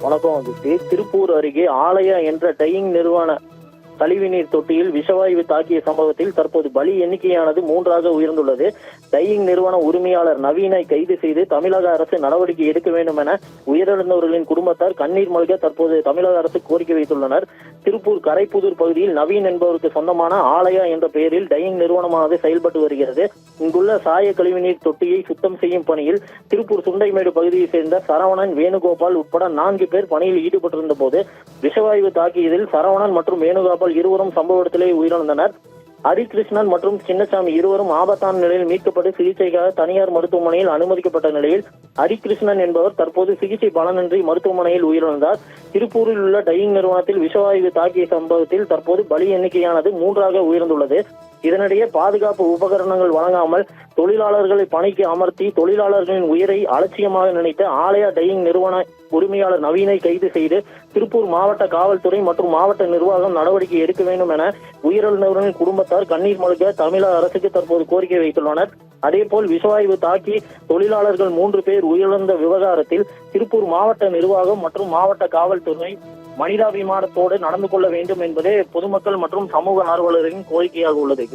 வணக்கம் வந்துட்டு திருப்பூர் அருகே ஆலயா என்ற டையிங் நிறுவன கழிவுநீர் தொட்டியில் விஷவாயு தாக்கிய சம்பவத்தில் தற்போது பலி எண்ணிக்கையானது 3ஆக உயர்ந்துள்ளது. டையிங் நிறுவன உரிமையாளர் நவீனை கைது செய்து தமிழக அரசு நடவடிக்கை எடுக்க வேண்டும் என உயிரிழந்தவர்களின் குடும்பத்தார் கண்ணீர் மல்க தற்போது தமிழக அரசு கோரிக்கை வைத்துள்ளனர். திருப்பூர் கரைப்புதூர் பகுதியில் நவீன் என்பவருக்கு சொந்தமான ஆலயா என்ற பெயரில் டையிங் நிறுவனமானது செயல்பட்டு வருகிறது. இங்குள்ள சாய கழிவுநீர் தொட்டியை சுத்தம் செய்யும் பணியில் திருப்பூர் சுண்டைமேடு பகுதியை சேர்ந்த சரவணன், வேணுகோபால் உட்பட 4 பேர் பணியில் ஈடுபட்டிருந்த போது விஷவாயு தாக்கியதில் சரவணன் மற்றும் வேணுகோபால் இருவரும் சம்பவ இடத்திலேயே உயிரிழந்தனர். ஹரிகிருஷ்ணன் மற்றும் சின்னசாமி இருவரும் ஆபத்தான நிலையில் மீட்கப்பட்டு சிகிச்சைக்காக தனியார் மருத்துவமனையில் அனுமதிக்கப்பட்ட நிலையில் ஹரிகிருஷ்ணன் என்பவர் தற்போது சிகிச்சை பலனின்றி மருத்துவமனையில் உயிரிழந்தார். திருப்பூரில் உள்ள டையிங் நிறுவனத்தில் விஷவாயு தாக்கிய சம்பவத்தில் தற்போது பலி எண்ணிக்கையானது 3ஆக உயர்ந்துள்ளது. இதனிடையே பாதுகாப்பு உபகரணங்கள் வழங்காமல் தொழிலாளர்களை பணிக்கு அமர்த்தி தொழிலாளர்களின் உயிரை அலட்சியமாக நினைத்த ஆலயா டையிங் நிறுவன உரிமையாளர் நவீனை கைது செய்து திருப்பூர் மாவட்ட காவல்துறை மற்றும் மாவட்ட நிர்வாகம் நடவடிக்கை எடுக்க வேண்டும் என உயிரிழந்தவர்களின் குடும்பத்தார் கண்ணீர் மல்க தமிழக அரசுக்கு தற்போது கோரிக்கை வைத்துள்ளனர். அதேபோல் விஷவாயு தாக்கி தொழிலாளர்கள் 3 பேர் உயிரிழந்த விவகாரத்தில் திருப்பூர் மாவட்ட நிர்வாகம் மற்றும் மாவட்ட காவல்துறை மனிதாபிமானத்தோடு நடந்து கொள்ள வேண்டும் என்பதே பொதுமக்கள் மற்றும் சமூக ஆர்வலர்களின் கோரிக்கையாக உள்ளது.